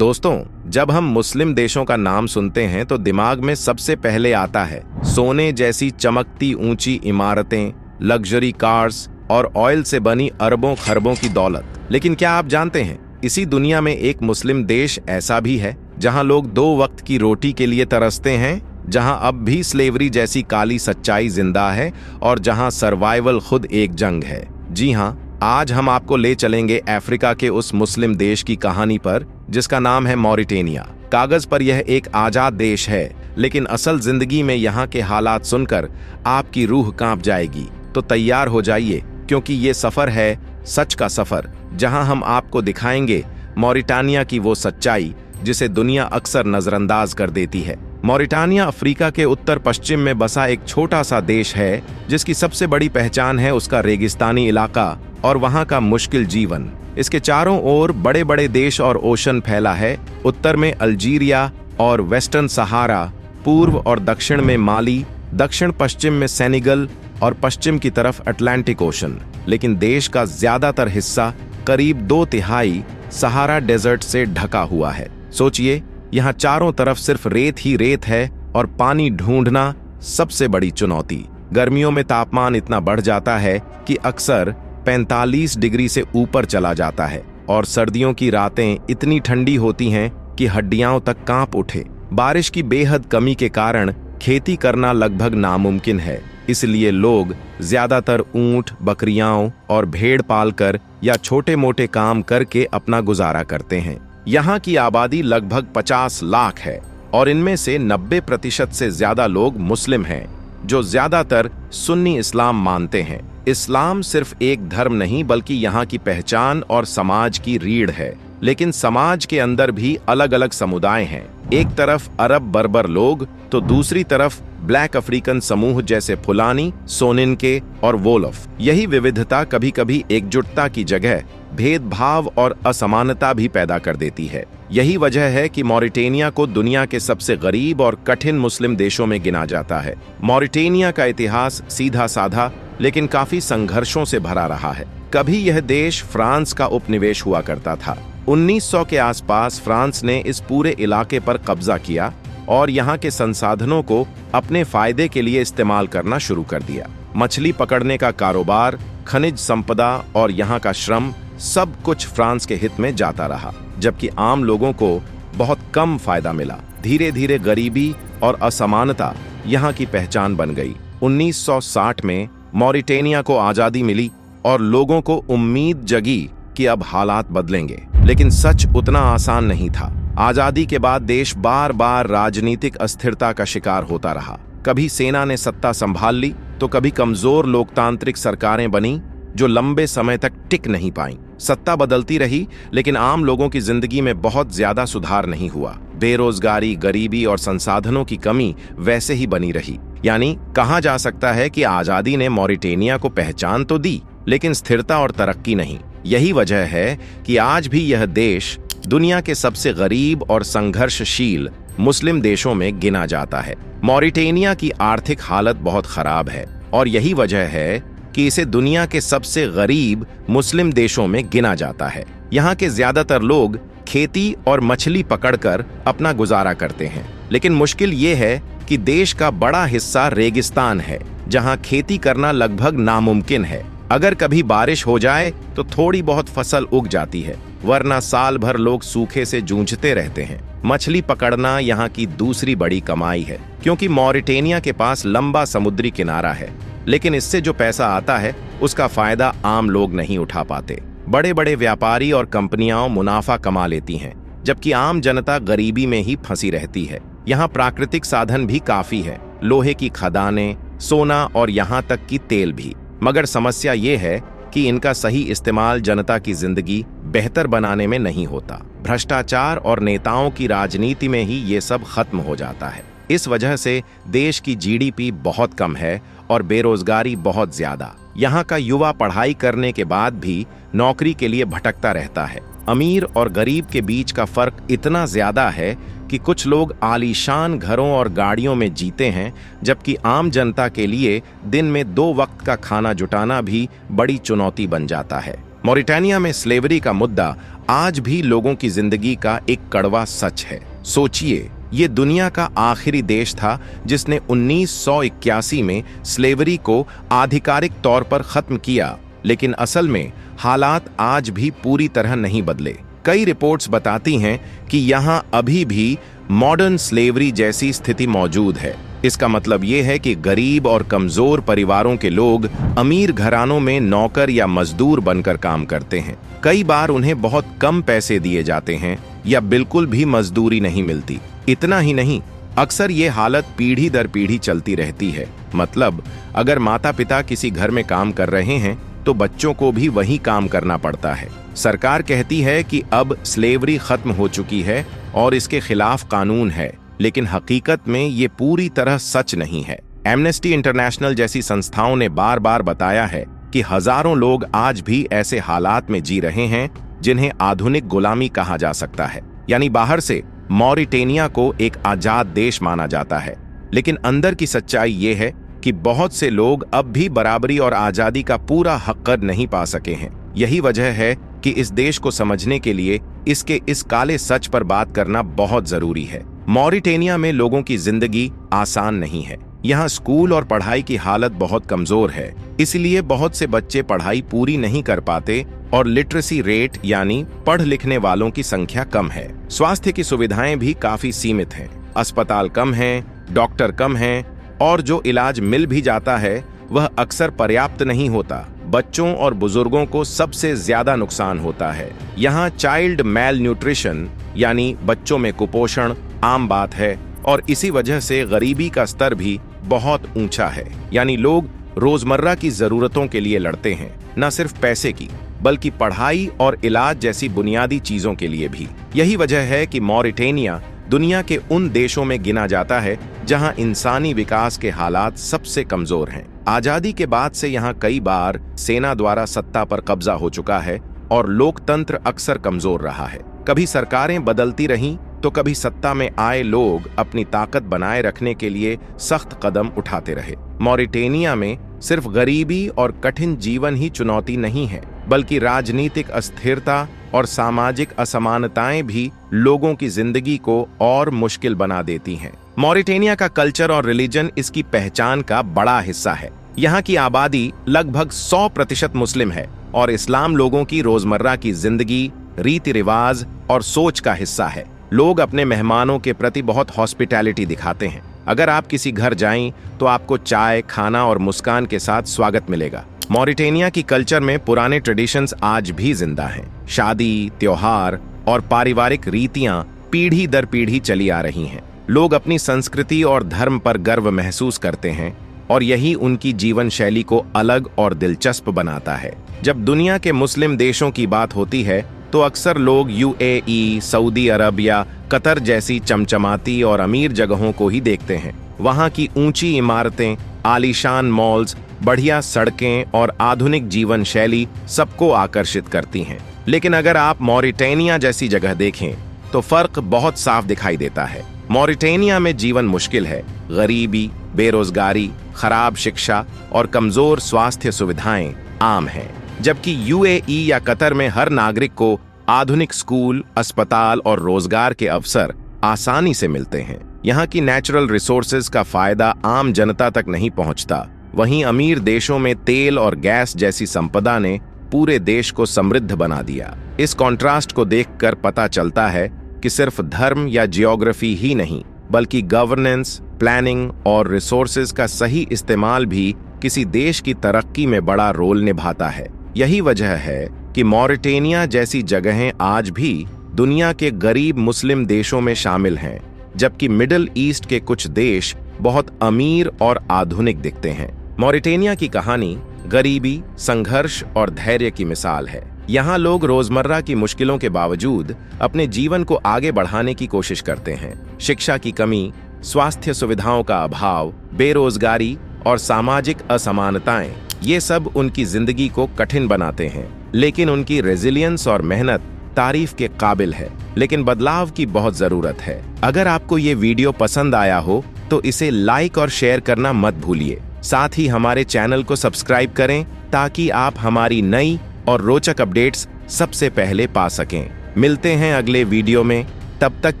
दोस्तों, जब हम मुस्लिम देशों का नाम सुनते हैं तो दिमाग में सबसे पहले आता है सोने जैसी चमकती ऊंची इमारतें, लग्जरी कार्स और ऑयल से बनी अरबों खरबों की दौलत। लेकिन क्या आप जानते हैं, इसी दुनिया में एक मुस्लिम देश ऐसा भी है जहां लोग 2 वक्त की रोटी के लिए तरसते हैं, जहां अब भी स्लेवरी जैसी काली सच्चाई जिंदा है और जहां सर्वाइवल खुद एक जंग है। जी हां, आज हम आपको ले चलेंगे अफ्रीका के उस मुस्लिम देश की कहानी पर जिसका नाम है मॉरिटेनिया। कागज पर यह एक आजाद देश है, लेकिन असल जिंदगी में यहाँ के हालात सुनकर आपकी रूह कांप जाएगी। तो तैयार हो जाइए, क्योंकि ये सफर है सच का सफर, जहां हम आपको दिखाएंगे मॉरिटानिया की वो सच्चाई जिसे दुनिया अक्सर नजरअंदाज कर देती है। मॉरिटानिया अफ्रीका के उत्तर पश्चिम में बसा एक छोटा सा देश है जिसकी सबसे बड़ी पहचान है उसका रेगिस्तानी इलाका और वहां का मुश्किल जीवन। इसके चारों ओर बड़े बड़े देश और ओशन फैला है। उत्तर में अल्जीरिया और वेस्टर्न सहारा, पूर्व और दक्षिण में माली, दक्षिण पश्चिम में सेनेगल और पश्चिम की तरफ अटलांटिक ओशन। लेकिन देश का ज्यादातर हिस्सा, करीब 2/3, सहारा डेजर्ट से ढका हुआ है। सोचिए, यहाँ चारों तरफ सिर्फ रेत ही रेत है और पानी ढूंढना सबसे बड़ी चुनौती। गर्मियों में तापमान इतना बढ़ जाता है कि अक्सर 45 डिग्री से ऊपर चला जाता है और सर्दियों की रातें इतनी ठंडी होती हैं कि हड्डियां तक कांप उठे। बारिश की बेहद कमी के कारण खेती करना लगभग नामुमकिन है, इसलिए लोग ज्यादातर ऊंट, बकरियां और भेड़ पालकर या छोटे मोटे काम करके अपना गुजारा करते हैं। यहाँ की आबादी लगभग 50 लाख है और इनमें से 90% से ज्यादा लोग मुस्लिम हैं, जो ज्यादातर सुन्नी इस्लाम मानते हैं। इस्लाम सिर्फ एक धर्म नहीं बल्कि यहाँ की पहचान और समाज की रीढ़ है। लेकिन समाज के अंदर भी अलग अलग समुदाय हैं। एक तरफ अरब बर्बर लोग तो दूसरी तरफ ब्लैक अफ्रीकन समूह जैसे फुलानी, सोनिनके और वोलफ। यही विविधता कभी कभी एकजुटता की जगह भेदभाव और असमानता भी पैदा कर देती है। यही वजह है कि मॉरिटेनिया को दुनिया के सबसे गरीब और कठिन मुस्लिम देशों में गिना जाता है। मॉरिटेनिया का इतिहास सीधा साधा लेकिन काफी संघर्षों से भरा रहा है। कभी यह देश फ्रांस का उपनिवेश हुआ करता था। 1900 के आसपास फ्रांस ने इस पूरे इलाके पर कब्जा किया और यहाँ के संसाधनों को अपने फायदे के लिए इस्तेमाल करना शुरू कर दिया। मछली पकड़ने का कारोबार, खनिज संपदा और यहाँ का श्रम, सब कुछ फ्रांस के हित में जाता रहा, जबकि आम लोगों को बहुत कम फायदा मिला। धीरे धीरे गरीबी और असमानता यहाँ की पहचान बन गई। 1960 में मॉरिटेनिया को आजादी मिली और लोगों को उम्मीद जगी कि अब हालात बदलेंगे। लेकिन सच उतना आसान नहीं था। आजादी के बाद देश बार बार राजनीतिक अस्थिरता का शिकार होता रहा। कभी सेना ने सत्ता संभाल ली तो कभी कमजोर लोकतांत्रिक सरकारें बनी जो लंबे समय तक टिक नहीं पाईं। सत्ता बदलती रही लेकिन आम लोगों की जिंदगी में बहुत ज्यादा सुधार नहीं हुआ। बेरोजगारी, गरीबी और संसाधनों की कमी वैसे ही बनी रही। यानी कहा जा सकता है कि आजादी ने मॉरिटेनिया को पहचान तो दी, लेकिन स्थिरता और तरक्की नहीं। यही वजह है कि आज भी यह देश दुनिया के सबसे गरीब और संघर्षशील मुस्लिम देशों में गिना जाता है। मॉरिटेनिया की आर्थिक हालत बहुत खराब है और यही वजह है कि इसे दुनिया के सबसे गरीब मुस्लिम देशों में गिना जाता है। यहाँ के ज्यादातर लोग खेती और मछली पकड़कर अपना गुजारा करते हैं। लेकिन मुश्किल ये है कि देश का बड़ा हिस्सा रेगिस्तान है, जहाँ खेती करना लगभग नामुमकिन है। अगर कभी बारिश हो जाए तो थोड़ी बहुत फसल उग जाती है, वरना साल भर लोग सूखे से जूझते रहते हैं। मछली पकड़ना यहाँ की दूसरी बड़ी कमाई है, क्योंकि मॉरिटेनिया के पास लंबा समुद्री किनारा है। लेकिन इससे जो पैसा आता है उसका फायदा आम लोग नहीं उठा पाते। बड़े बड़े व्यापारी और कंपनियां मुनाफा कमा लेती हैं, जबकि आम जनता गरीबी में ही फंसी रहती है। यहाँ प्राकृतिक साधन भी काफी है, लोहे की खदानें, सोना और यहाँ तक कि तेल भी। मगर समस्या ये है कि इनका सही इस्तेमाल जनता की जिंदगी बेहतर बनाने में नहीं होता। भ्रष्टाचार और नेताओं की राजनीति में ही ये सब खत्म हो जाता है। इस वजह से देश की जीडीपी बहुत कम है और बेरोजगारी बहुत ज्यादा। यहाँ का युवा पढ़ाई करने के बाद भी नौकरी के लिए भटकता रहता है। अमीर और गरीब के बीच का फर्क इतना ज्यादा है कि कुछ लोग आलीशान घरों और गाड़ियों में जीते हैं, जबकि आम जनता के लिए दिन में 2 वक्त का खाना जुटाना भी बड़ी चुनौती बन जाता है। मॉरिटानिया में स्लेवरी का मुद्दा आज भी लोगों की जिंदगी का एक कड़वा सच है। सोचिए, ये दुनिया का आखिरी देश था जिसने 1981 में स्लेवरी को आधिकारिक तौर पर खत्म किया, लेकिन असल में हालात आज भी पूरी तरह नहीं बदले। कई रिपोर्ट्स बताती हैं कि यहाँ अभी भी मॉडर्न स्लेवरी जैसी स्थिति मौजूद है। इसका मतलब ये है कि गरीब और कमजोर परिवारों के लोग अमीर घरानों में नौकर या मजदूर बनकर काम करते हैं। कई बार उन्हें बहुत कम पैसे दिए जाते हैं या बिल्कुल भी मजदूरी नहीं मिलती। इतना ही नहीं, अक्सर ये हालत पीढ़ी दर पीढ़ी चलती रहती है। मतलब अगर माता पिता किसी घर में काम कर रहे हैं तो बच्चों को भी वही काम करना पड़ता है। सरकार कहती है कि अब स्लेवरी खत्म हो चुकी है और इसके खिलाफ कानून है, लेकिन हकीकत में ये पूरी तरह सच नहीं है। एमनेस्टी इंटरनेशनल जैसी संस्थाओं ने बार बार बताया है कि हजारों लोग आज भी ऐसे हालात में जी रहे हैं जिन्हें आधुनिक गुलामी कहा जा सकता है। यानी बाहर से मॉरिटेनिया को एक आजाद देश माना जाता है, लेकिन अंदर की सच्चाई ये है कि बहुत से लोग अब भी बराबरी और आजादी का पूरा हक नहीं पा सके हैं। यही वजह है कि इस देश को समझने के लिए इसके इस काले सच पर बात करना बहुत जरूरी है। मॉरिटेनिया में लोगों की जिंदगी आसान नहीं है। यहाँ स्कूल और पढ़ाई की हालत बहुत कमजोर है, इसलिए बहुत से बच्चे पढ़ाई पूरी नहीं कर पाते और लिटरेसी रेट यानी पढ़ लिखने वालों की संख्या कम है। स्वास्थ्य की सुविधाएं भी काफी सीमित हैं। अस्पताल कम हैं, डॉक्टर कम हैं और जो इलाज मिल भी जाता है वह अक्सर पर्याप्त नहीं होता। बच्चों और बुजुर्गों को सबसे ज्यादा नुकसान होता है। यहाँ चाइल्ड मेल न्यूट्रिशन यानी बच्चों में कुपोषण आम बात है और इसी वजह से गरीबी का स्तर भी बहुत ऊंचा है। यानी लोग रोजमर्रा की जरूरतों के लिए लड़ते हैं, न सिर्फ पैसे की बल्कि पढ़ाई और इलाज जैसी बुनियादी चीजों के लिए भी। यही वजह है कि मॉरिटेनिया दुनिया के उन देशों में गिना जाता है जहां इंसानी विकास के हालात सबसे कमजोर हैं। आजादी के बाद से यहां कई बार सेना द्वारा सत्ता पर कब्जा हो चुका है और लोकतंत्र अक्सर कमजोर रहा है। कभी सरकारें बदलती रहीं तो कभी सत्ता में आए लोग अपनी ताकत बनाए रखने के लिए सख्त कदम उठाते रहे। मॉरिटेनिया में सिर्फ गरीबी और कठिन जीवन ही चुनौती नहीं है, बल्कि राजनीतिक अस्थिरता और सामाजिक असमानताएं भी लोगों की जिंदगी को और मुश्किल बना देती हैं। मॉरिटेनिया का कल्चर और रिलीजन इसकी पहचान का बड़ा हिस्सा है। यहाँ की आबादी लगभग 100% मुस्लिम है और इस्लाम लोगों की रोजमर्रा की जिंदगी, रीति रिवाज और सोच का हिस्सा है। लोग अपने मेहमानों के प्रति बहुत हॉस्पिटैलिटी दिखाते हैं। अगर आप किसी घर जाएं तो आपको चाय, खाना और मुस्कान के साथ स्वागत मिलेगा। मॉरिटेनिया की कल्चर में पुराने ट्रेडिशंस आज भी जिंदा हैं। शादी, त्योहार और पारिवारिक रीतियां पीढ़ी दर पीढ़ी चली आ रही हैं। लोग अपनी संस्कृति और धर्म पर गर्व महसूस करते हैं और यही उनकी जीवन शैली को अलग और दिलचस्प बनाता है। जब दुनिया के मुस्लिम देशों की बात होती है तो अक्सर लोग यूएई, सऊदी अरब या कतर जैसी चमचमाती और अमीर जगहों को ही देखते हैं। वहाँ की ऊंची इमारतें, आलीशान मॉल्स, बढ़िया सड़कें और आधुनिक जीवन शैली सबको आकर्षित करती हैं। लेकिन अगर आप मॉरिटेनिया जैसी जगह देखें तो फर्क बहुत साफ दिखाई देता है। मॉरिटेनिया में जीवन मुश्किल है। गरीबी, बेरोजगारी, खराब शिक्षा और कमजोर स्वास्थ्य सुविधाएं आम हैं, जबकि यूएई या कतर में हर नागरिक को आधुनिक स्कूल, अस्पताल और रोजगार के अवसर आसानी से मिलते हैं। यहाँ की नेचुरल रिसोर्सेज का फायदा आम जनता तक नहीं पहुँचता। वहीं अमीर देशों में तेल और गैस जैसी संपदा ने पूरे देश को समृद्ध बना दिया। इस कॉन्ट्रास्ट को देखकर पता चलता है कि सिर्फ धर्म या जियोग्राफी ही नहीं, बल्कि गवर्नेंस, प्लानिंग और रिसोर्सेज का सही इस्तेमाल भी किसी देश की तरक्की में बड़ा रोल निभाता है। यही वजह है कि मॉरिटेनिया जैसी जगहें आज भी दुनिया के गरीब मुस्लिम देशों में शामिल हैं, जबकि मिडिल ईस्ट के कुछ देश बहुत अमीर और आधुनिक दिखते हैं। मॉरिटेनिया की कहानी गरीबी, संघर्ष और धैर्य की मिसाल है। यहाँ लोग रोजमर्रा की मुश्किलों के बावजूद अपने जीवन को आगे बढ़ाने की कोशिश करते हैं। शिक्षा की कमी, स्वास्थ्य सुविधाओं का अभाव, बेरोजगारी और सामाजिक असमानताएं, ये सब उनकी जिंदगी को कठिन बनाते हैं। लेकिन उनकी रेजिलियंस और मेहनत तारीफ के काबिल है। लेकिन बदलाव की बहुत जरूरत है। अगर आपको ये वीडियो पसंद आया हो तो इसे लाइक और शेयर करना मत भूलिए। साथ ही हमारे चैनल को सब्सक्राइब करें ताकि आप हमारी नई और रोचक अपडेट्स सबसे पहले पा सकें। मिलते हैं अगले वीडियो में, तब तक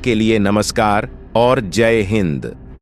के लिए नमस्कार और जय हिंद।